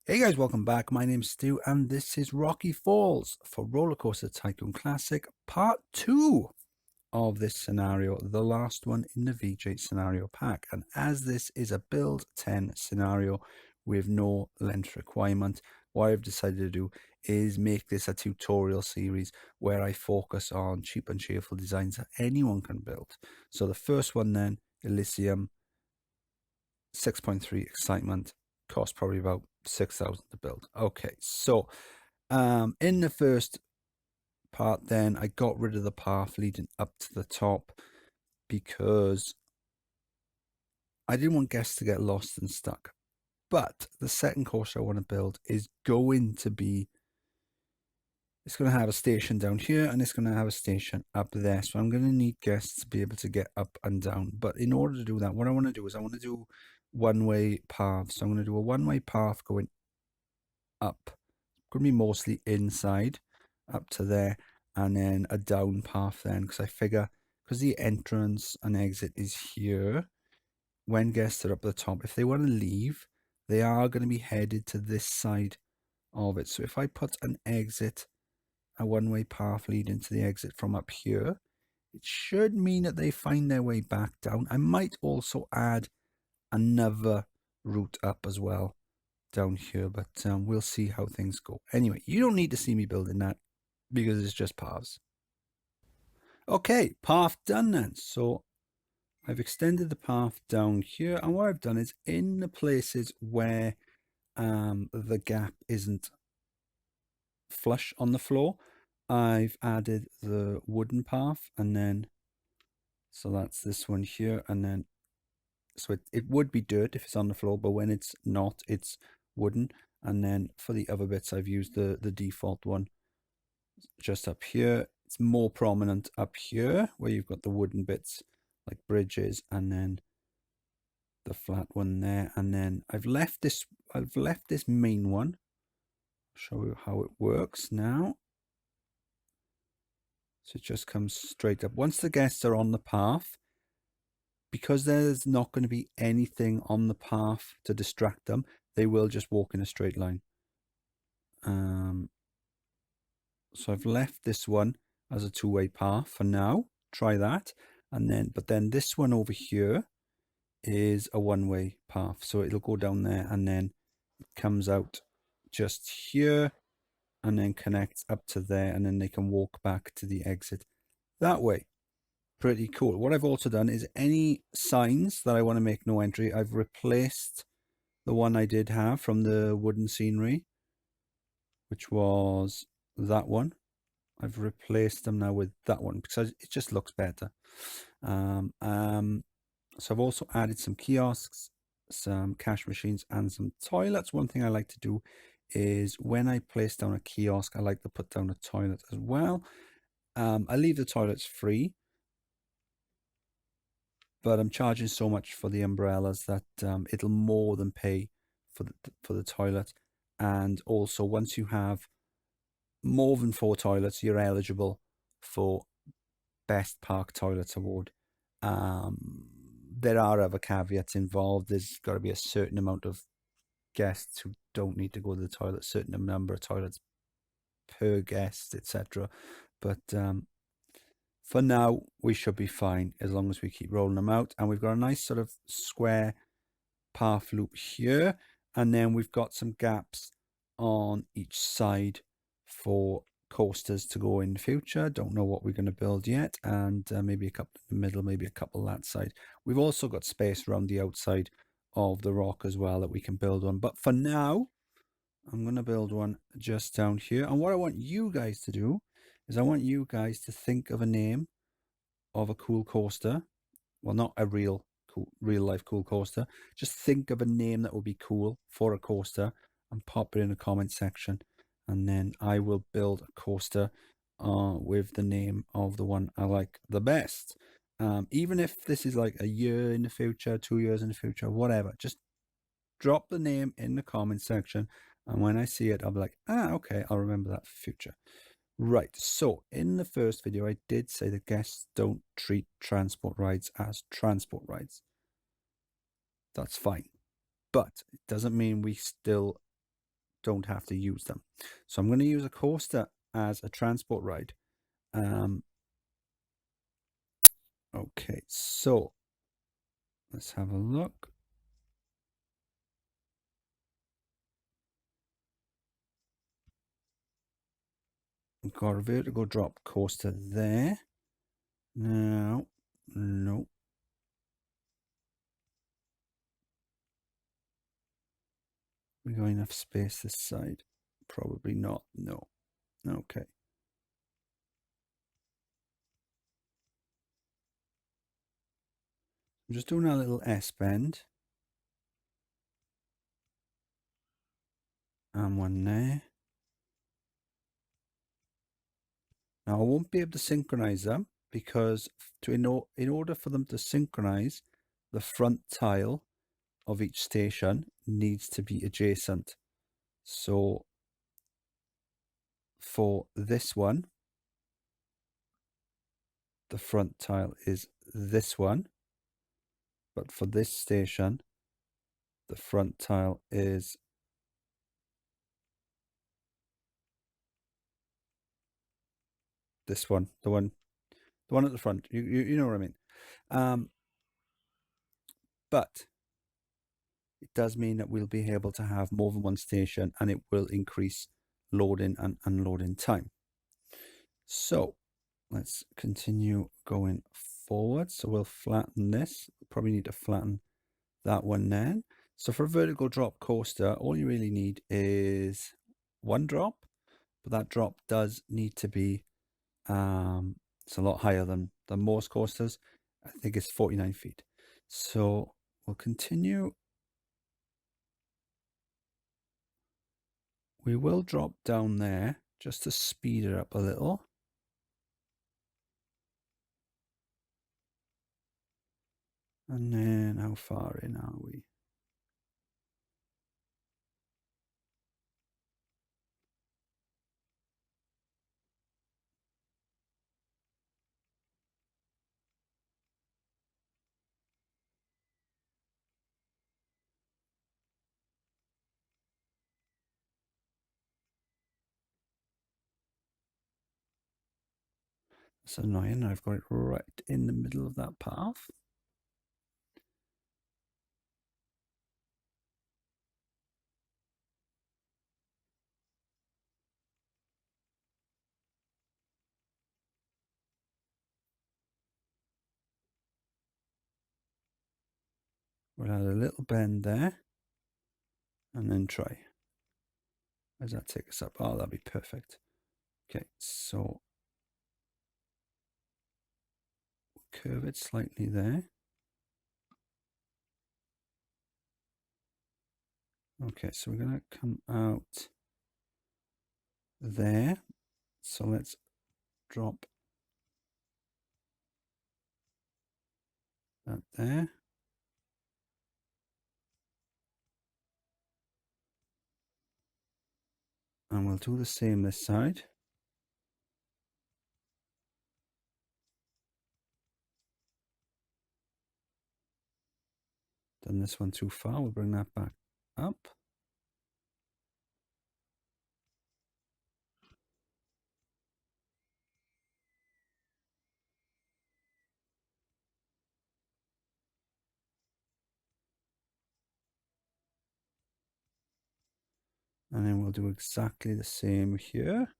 Hey guys, welcome back. My name's Stu and this is Rocky Falls for Roller Coaster Tycoon Classic Part 2 of this scenario, the last one in the VJ scenario pack. And as this is a build 10 scenario with no length requirement, what I've decided to do is make this a tutorial series where I focus on cheap and cheerful designs that anyone can build. So the first one then, Elysium, 6.3 excitement, cost probably about 6,000 to build. Okay, so in the first part then I got rid of the path leading up to the top because I didn't want guests to get lost and stuck. But the second course I want to build is going to be, it's going to have a station down here and it's going to have a station up there. So I'm going to need guests to be able to get up and down. But in order to do that, what I want to do is I want to do one-way paths. So I'm going to do a one-way path going up. Going to be mostly inside up to there, and then a down path then, because I figure because the entrance and exit is here, when guests are up the top, if they want to leave, they are going to be headed to this side of it. So if I put an exit, a one-way path leading to the exit from up here, it should mean that they find their way back down. I might also add another route up as well down here, but we'll see how things go. Anyway, you don't need to see me building that because it's just paths. Okay, path done then. So I've extended the path down here, and what I've done is in the places where the gap isn't flush on the floor, I've added the wooden path, and then so that's this one here, and then so it would be dirt if it's on the floor, but when it's not, it's wooden. And then for the other bits, I've used the default one just up here. It's more prominent up here where you've got the wooden bits like bridges, and then the flat one there. And then I've left this main one. I'll show you how it works now. So it just comes straight up. Once the guests are on the path, because there's not going to be anything on the path to distract them, they will just walk in a straight line. So I've left this one as a two-way path for now. Try that. And then, but then this one over here is a one-way path. So it'll go down there and then it comes out just here and then connects up to there, and then they can walk back to the exit that way. Pretty cool. What I've also done is any signs that I want to make no entry, I've replaced the one I did have from the wooden scenery, which was that one. I've replaced them now with that one because it just looks better. So I've also added some kiosks, some cash machines, and some toilets. One thing I like to do is when I place down a kiosk, I like to put down a toilet as well. I leave the toilets free, but I'm charging so much for the umbrellas that it'll more than pay for the toilet. And also, once you have more than 4 toilets, you're eligible for Best Park Toilets Award. There are other caveats involved. There's got to be a certain amount of guests who don't need to go to the toilet, certain number of toilets per guest, etc. But for now, we should be fine as long as we keep rolling them out. And we've got a nice sort of square path loop here. And then we've got some gaps on each side for coasters to go in the future. Don't know what we're going to build yet. And maybe a couple in the middle, maybe a couple that side. We've also got space around the outside of the rock as well that we can build on. But for now, I'm going to build one just down here. And what I want you guys to do is I want you guys to think of a name of a cool coaster. Well, not a real life cool coaster. Just think of a name that would be cool for a coaster and pop it in the comment section. And then I will build a coaster with the name of the one I like the best. Even if this is like a year in the future, 2 years in the future, whatever, just drop the name in the comment section. And when I see it, I'll be like, okay, I'll remember that for future. Right, so in the first video, I did say that guests don't treat transport rides as transport rides. That's fine. But it doesn't mean we still don't have to use them. So I'm going to use a coaster as a transport ride. Okay, so let's have a look. We've got a vertical drop coaster there. Now, no. We got enough space this side? Probably not. No. Okay. I'm just doing a little S bend. And one there. Now I won't be able to synchronize them because in order for them to synchronize, the front tile of each station needs to be adjacent. So for this one, the front tile is this one, but for this station, the front tile is this one, the one at the front. You know what I mean. But it does mean that we'll be able to have more than one station, and it will increase loading and unloading time. So let's continue going forward. So we'll flatten this. Probably need to flatten that one then. So for a vertical drop coaster, all you really need is one drop, but that drop does need to be it's a lot higher than most coasters. I think it's 49 feet. So we'll continue. We will drop down there just to speed it up a little. And then how far in are we? It's annoying. I've got it right in the middle of that path. We'll add a little bend there and then try. Where does that take us up? Oh, that'd be perfect. Okay, so we'll curve it slightly there. Okay, so we're going to come out there. So let's drop that there. And we'll do the same this side. Done this one too far. We'll bring that back up. And then we'll do exactly the same here.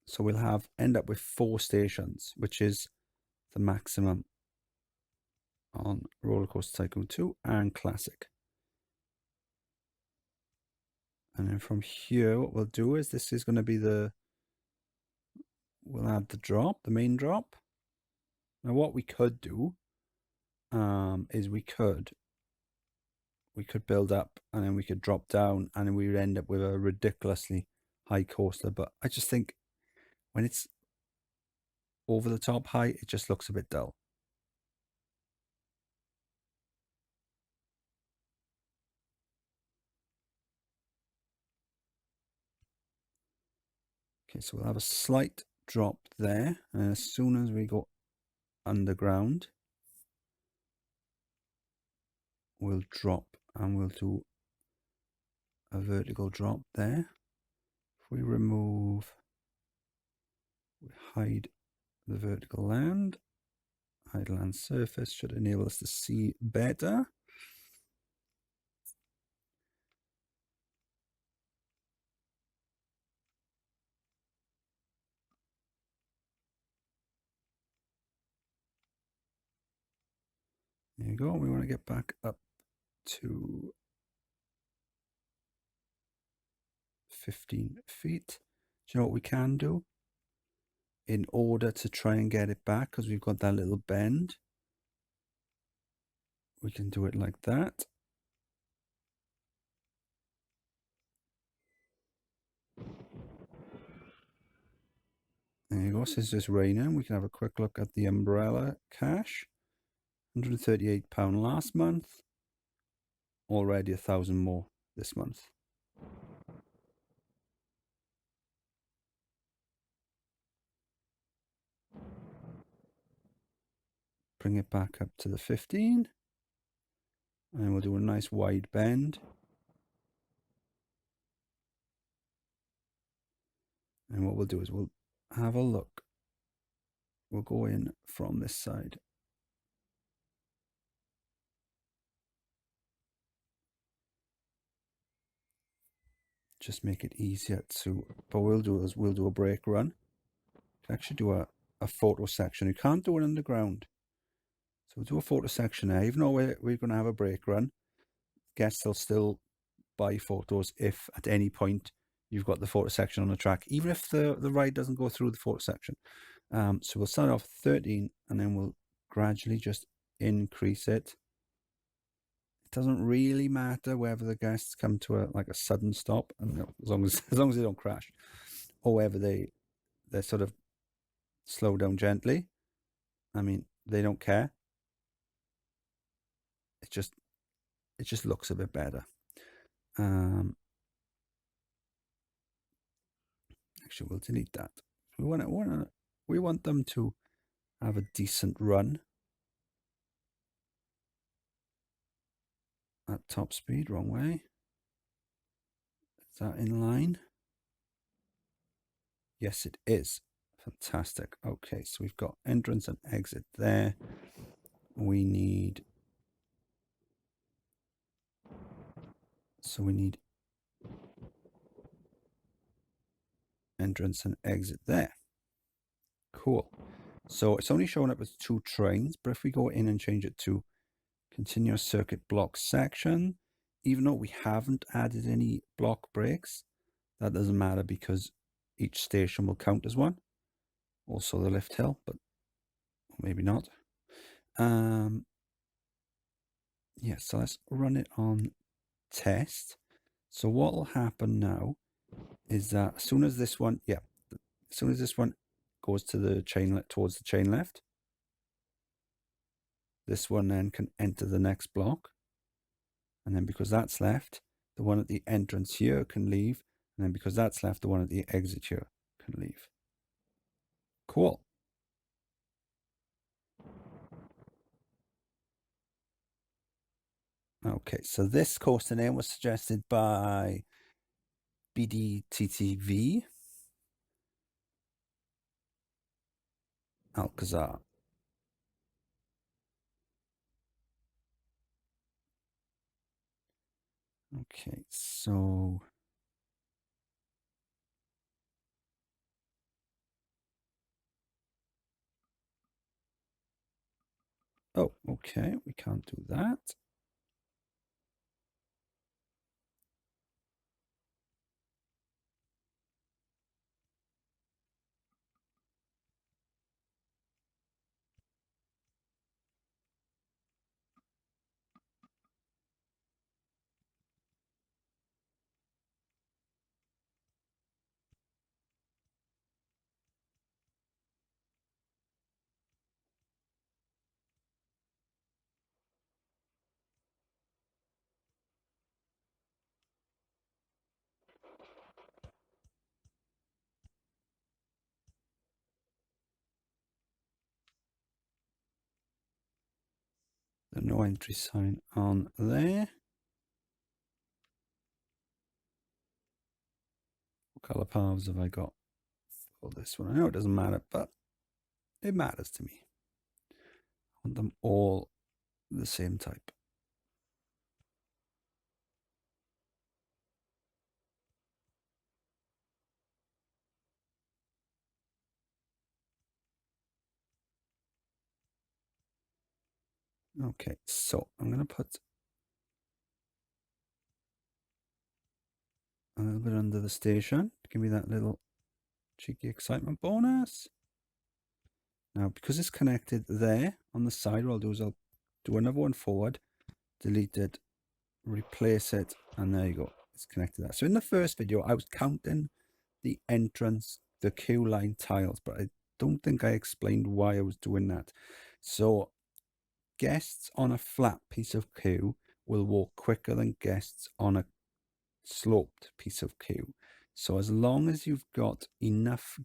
So we'll end up with 4 stations, which is the maximum on Roller Coaster Tycoon 2 and Classic. And then from here, what we'll do is this is going to be we'll add the drop, the main drop. Now what we could do is we could build up and then we could drop down and then we would end up with a ridiculously high coaster. But I just think when it's over the top high, it just looks a bit dull. Okay, so we'll have a slight drop there. And as soon as we go underground, we'll drop and we'll do a vertical drop there. If we remove, we hide the vertical land, hide land surface should enable us to see better. There you go. We want to get back up to 15 feet. Do you know what we can do? In order to try and get it back, because we've got that little bend, we can do it like that. There you go. Since it's just raining, we can have a quick look at the umbrella cash. £138 last month. Already 1,000 more this month. Bring it back up to the 15. And we'll do a nice wide bend. And what we'll do is we'll have a look. We'll go in from this side. Just make it easier to, but we'll do a break run. You can actually do a photo section. You can't do it underground. So we'll do a photo section there. Even though we're going to have a break run, guests will still buy photos if at any point you've got the photo section on the track, even if the ride doesn't go through the photo section. So we'll start off 13 and then we'll gradually just increase it. It doesn't really matter whether the guests come to a sudden stop, and as long as they don't crash, or whether they're sort of slow down gently. I mean, they don't care. It just looks a bit better. Actually, we'll delete that. We want them to have a decent run at top speed. Wrong way. Is that in line? Yes, it is. Fantastic. Okay, so we've got entrance and exit there. We need entrance and exit there. Cool. So it's only showing up as 2 trains, but if we go in and change it to continuous circuit block section, even though we haven't added any block breaks, that doesn't matter because each station will count as one. Also the lift hill, but maybe not. Yeah, so let's run it on test. So what will happen now is that as soon as this one goes to the chain towards the chain left, this one then can enter the next block. And then because that's left, the one at the entrance here can leave. And then because that's left, the one at the exit here can leave. Cool. Okay, so this coaster name was suggested by BDTTV. Alcazar. Okay, so oh, okay, we can't do that. The no entry sign on there. color paths have I got for this one? I know it doesn't matter, but it matters to me. I want them all the same type. Okay, so I'm going to put a little bit under the station to give me that little cheeky excitement bonus. Now, because it's connected there on the side, what I'll do is I'll do another one forward, delete it, replace it, and there you go. It's connected there. So in the first video, I was counting the entrance, the queue line tiles, but I don't think I explained why I was doing that. So guests on a flat piece of queue will walk quicker than guests on a sloped piece of queue. So as long as you've got enough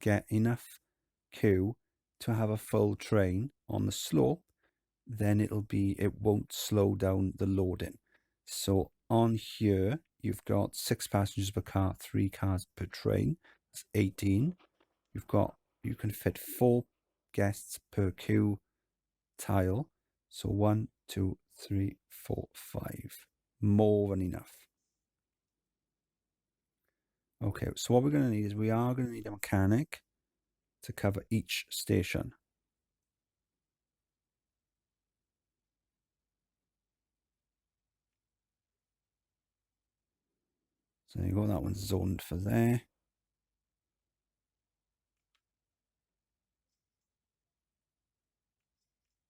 queue to have a full train on the slope, then it won't slow down the loading. So on here, you've got 6 passengers per car, 3 cars per train. That's 18. You can fit 4 guests per queue tile. So 1, 2, 3, 4, 5. More than enough. Okay, so what we're going to need is we are going to need a mechanic to cover each station. So there you go, that one's zoned for there.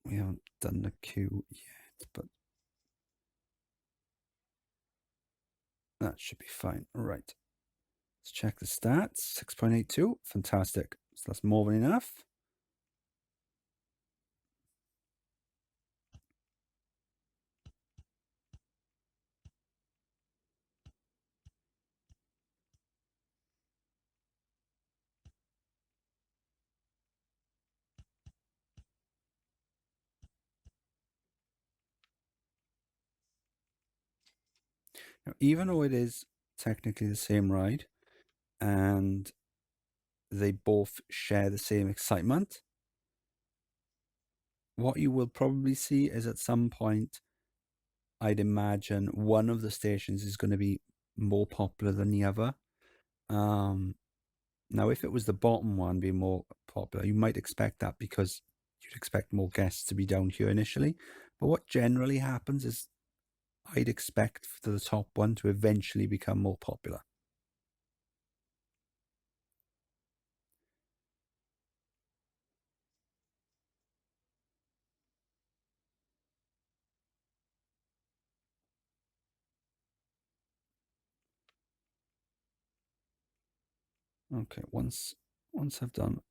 We haven't done the queue yet, but that should be fine. All right. Let's check the stats. 6.82. Fantastic. So that's more than enough. Now, even though it is technically the same ride and they both share the same excitement, what you will probably see is at some point, I'd imagine one of the stations is going to be more popular than the other. Now, if it was the bottom one being more popular, you might expect that because you'd expect more guests to be down here initially. But what generally happens is I'd expect for the top one to eventually become more popular. Okay, once I've done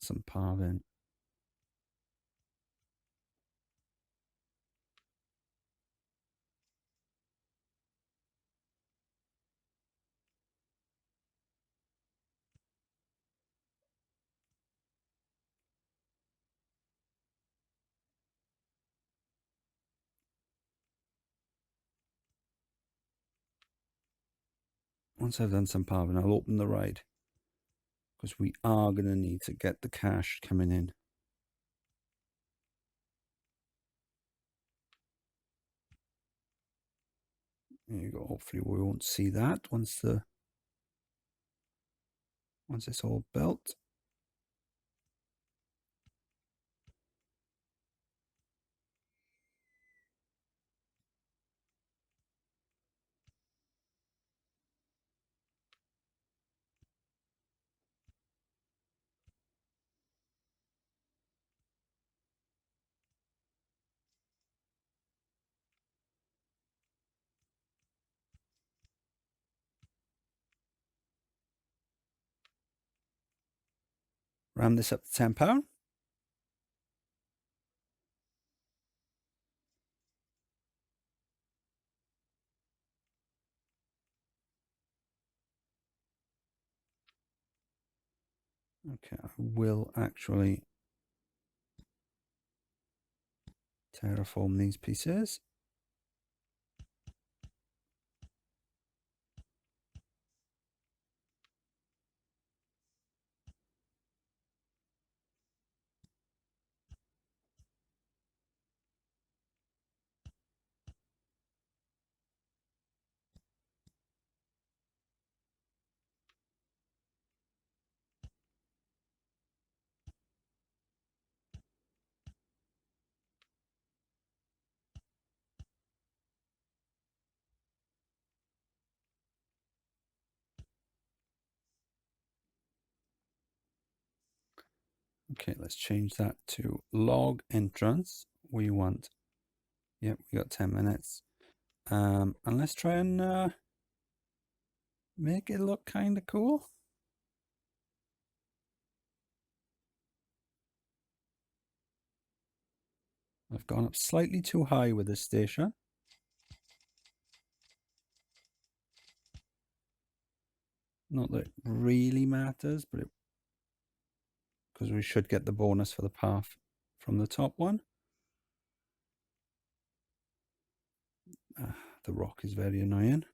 some parving, I'll open the ride because we are going to need to get the cash coming in. There you go. Hopefully we won't see that once it's all built. Ram this up to £10. Okay, I will actually terraform these pieces. Okay, let's change that to log entrance. We want, yep, we got 10 minutes. And let's try and make it look kind of cool. I've gone up slightly too high with this station. Not that it really matters, but because we should get the bonus for the path from the top one. The rock is very annoying.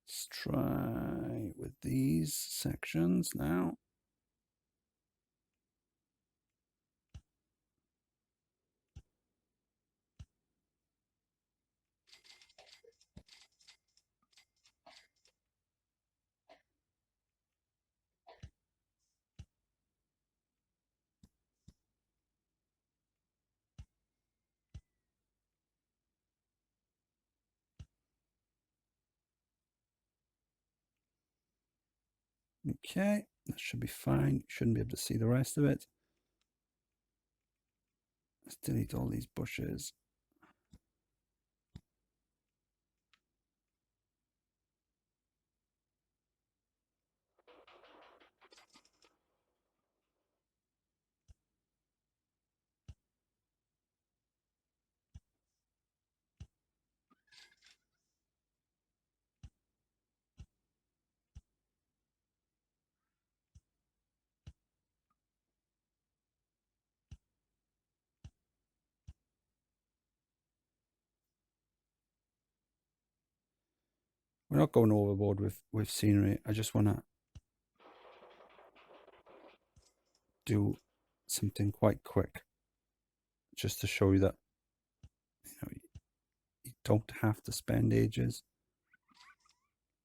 Let's try with these sections now. Okay, that should be fine. You shouldn't be able to see the rest of it. Let's delete all these bushes. We're not going overboard with scenery. I just want to do something quite quick, just to show you that you don't have to spend ages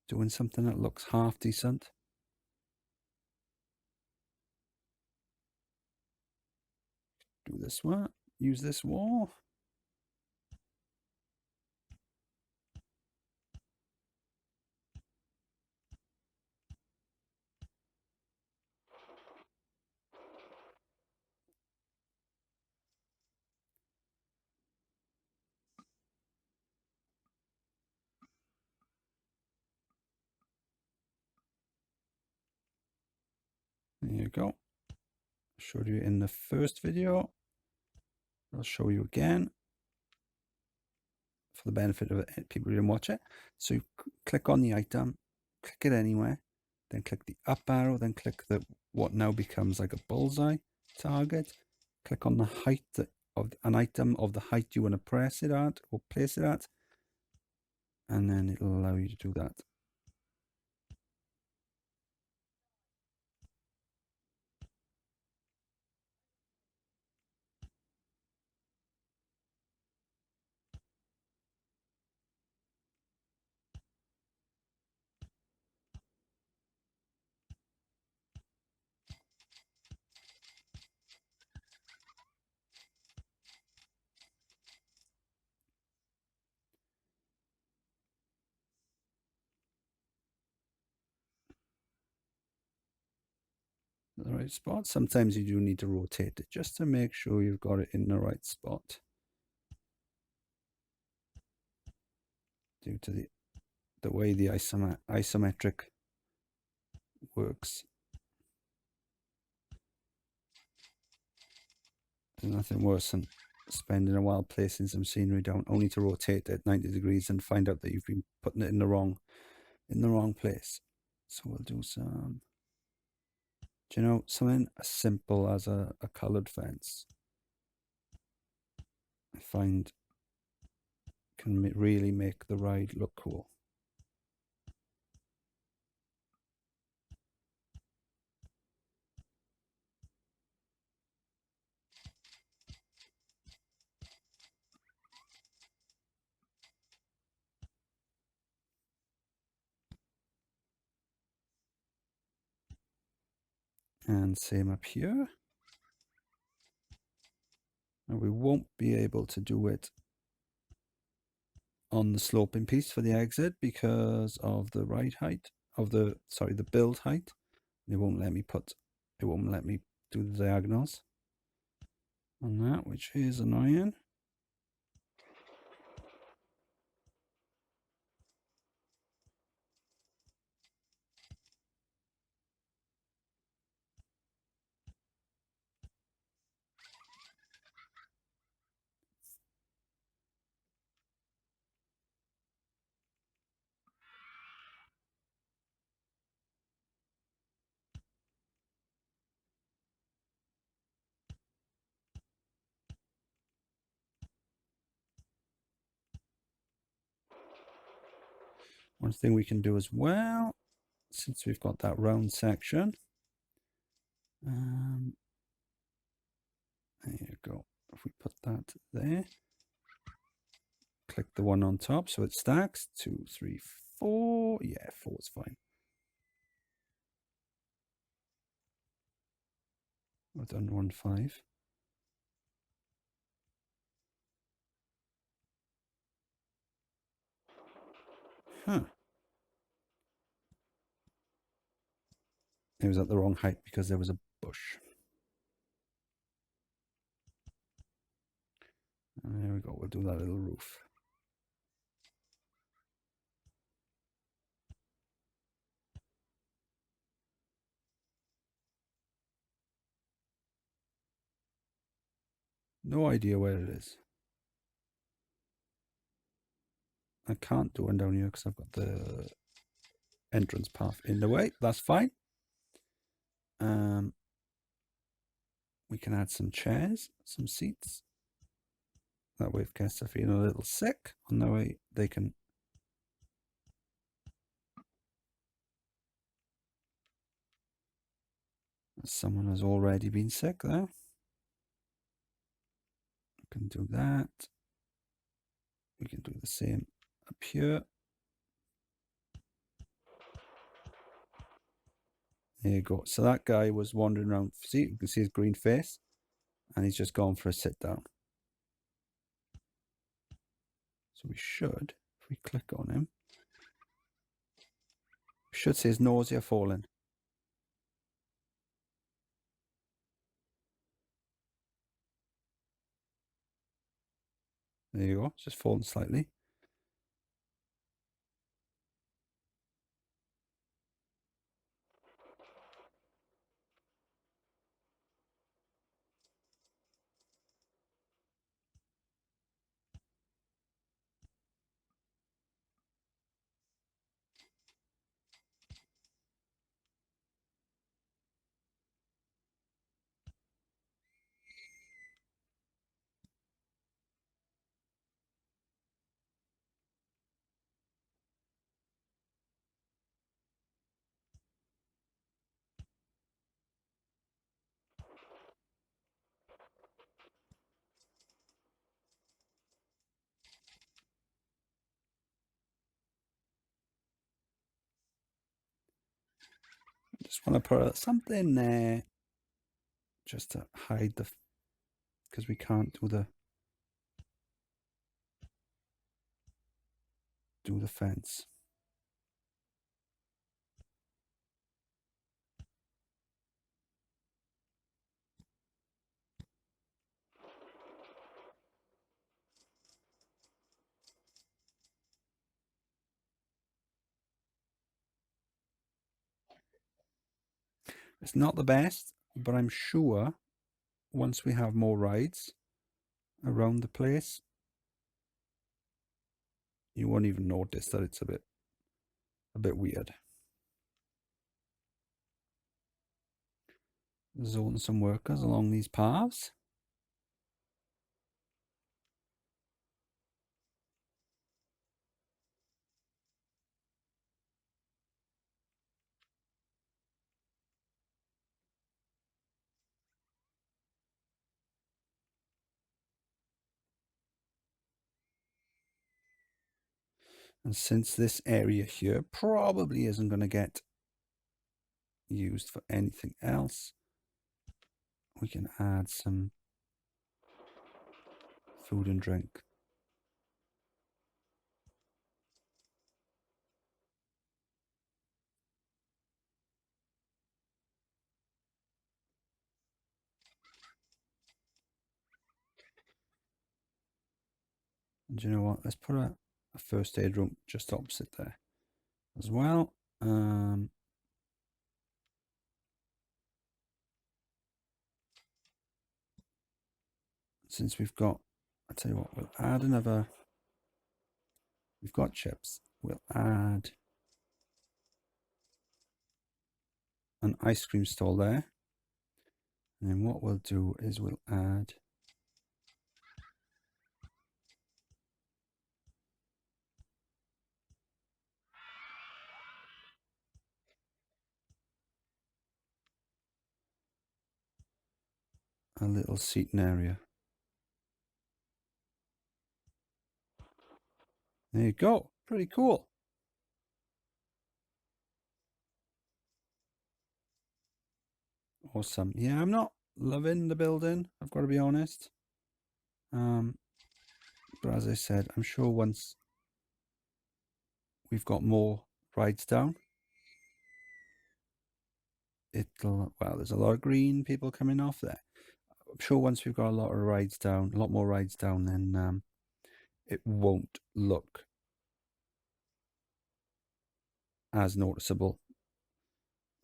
doing something that looks half decent. Do this one. Use this wall. There you go. Showed you in the first video. I'll show you again for the benefit of people who didn't watch it. So you click on the item, click it anywhere, then click the up arrow, then click the what now becomes like a bullseye target. Click on the height of an item of the height you want to press it at or place it at, and then it'll allow you to do that. The right spot. Sometimes you do need to rotate it just to make sure you've got it in the right spot due to the way the isometric works. There's nothing worse than spending a while placing some scenery down only to rotate it 90 degrees and find out that you've been putting it in the wrong place. So we'll do some, do you know, something as simple as a colored fence, I find can really make the ride look cool. And same up here. And we won't be able to do it on the sloping piece for the exit because of the ride height of the build height. It won't let me do the diagonals on that, which is annoying. One thing we can do as well, since we've got that round section, there you go. If we put that there, click the one on top so it stacks. 2, 3, 4. Yeah, 4 is fine. We've done 1, 5. Huh. It was at the wrong height because there was a bush. And there we go. We'll do that little roof. No idea where it is. I can't do one down here because I've got the entrance path in the way. That's fine. We can add some chairs, some seats. That way if guests are feeling a little sick, on their way they can someone has already been sick there. We can do that. We can do the same up here. There you go. So that guy was wandering around. See, you can see his green face, and he's just gone for a sit down. So we should, if we click on him, we should see his nausea falling. There you go. It's just fallen slightly. Just want to put something there just to hide the, because we can't do the fence. It's not the best, but I'm sure once we have more rides around the place, you won't even notice that it's a bit weird. Zone some workers along these paths. And since this area here probably isn't going to get used for anything else. We can add some food and drink. And you know what? Let's put a first aid room just opposite there as well. Since we've got, I'll tell you what, we'll add another. We've got chips. We'll add an ice cream stall there. And then what we'll do is we'll add a little seating area. There you go. Pretty cool. Awesome. Yeah, I'm not loving the building, I've got to be honest. But as I said, I'm sure once we've got more rides down, it'll, well, there's a lot of green people coming off there. I'm sure once we've got a lot of rides down, a lot more rides down, then it won't look as noticeable.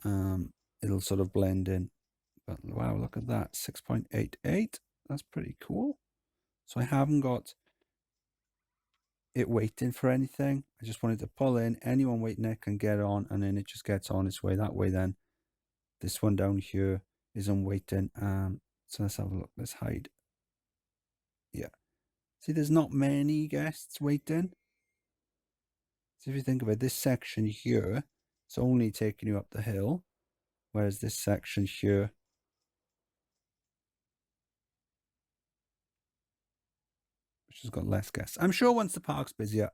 It'll sort of blend in. But wow, look at that, 6.88. That's pretty cool. So I haven't got it waiting for anything. I just wanted to pull in. Anyone waiting there can get on, and then it just gets on its way that way. Then this one down here is on waiting. So let's have a look. Let's hide. Yeah. See, there's not many guests waiting. So if you think of it, this section here, it's only taking you up the hill, whereas this section here, which has got less guests. I'm sure once the park's busier,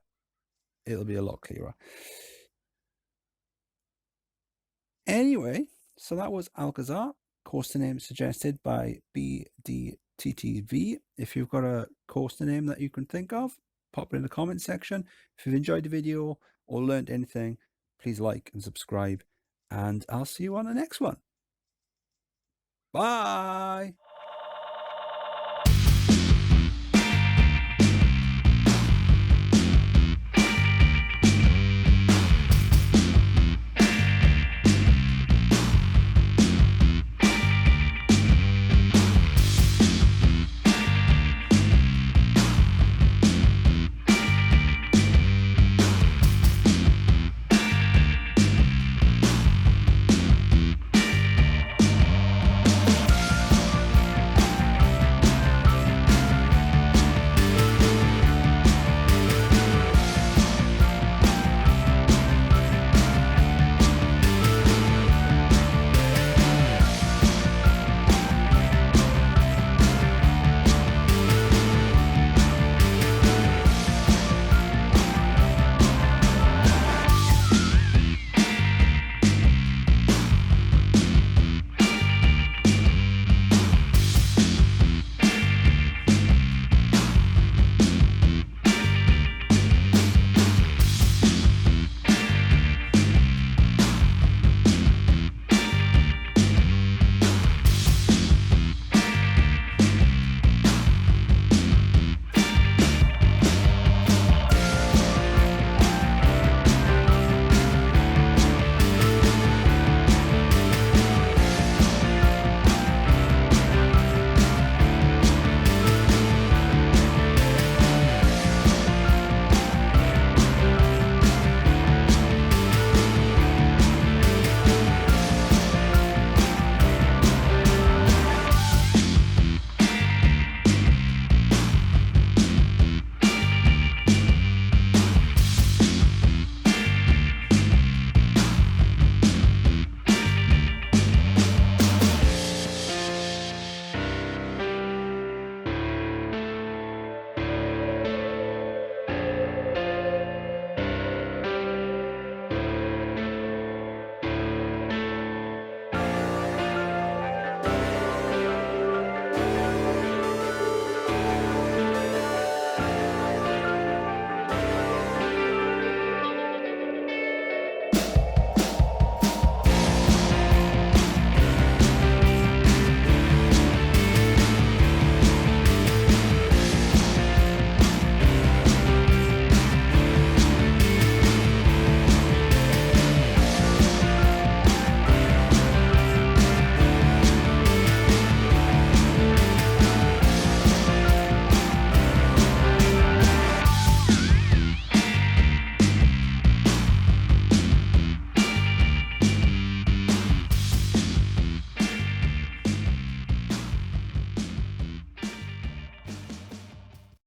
it'll be a lot clearer. Anyway, so that was Alcazar, coaster name suggested by BDTTV. If you've got a coaster name that you can think of, pop it in the comment section. If you've enjoyed the video or learned anything, please like and subscribe, and I'll see you on the next one. Bye.